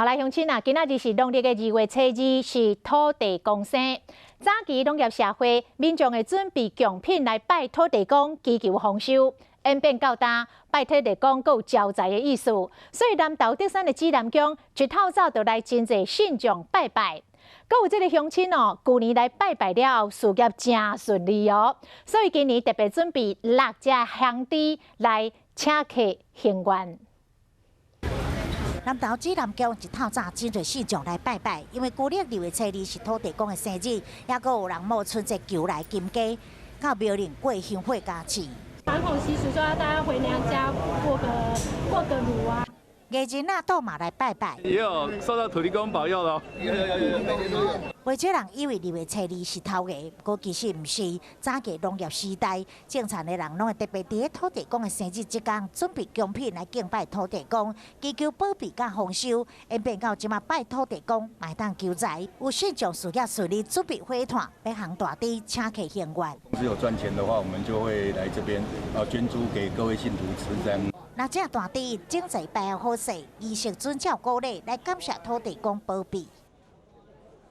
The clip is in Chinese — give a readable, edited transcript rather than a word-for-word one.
好来，乡亲啊，今仔日是农历的2月初2，是土地公生。早期农业社会，民众会准备贡品来拜土地公，祈求丰收。演变到大，拜土地公佫有招财的意思，所以南投德山的指南宫一透早就来真侪信众拜拜。佫有这个乡亲哦，旧年来拜拜了后，事业真顺利哦，所以今年特别准备6只香猪来请客行愿。 南投指南宫一透早真侪信众来拜拜，因为旧历2月初2是土地公的生日，也佫有人冒春节求来金鸡，到庙里过香火加持。传统习俗说要大家回娘家过个炉啊。 艺人啊，倒马来拜拜，也有受到土地公保佑咯。有，每年都有。袂少人以为2月初2是头个，不过其实毋是。早期农业时代，种田的人拢会特别伫土地公的生日这天，准备贡品来敬拜土地公，祈求保庇甲丰收。演变到即马拜土地公，买当求财。有信众事业顺利，准备火炭，要行大猪，请客行愿。只有赚钱的话，我们就会来这边捐猪给各位信徒吃这样。 那这大猪整齐摆好势，仪式遵照古礼来感谢土地公保庇。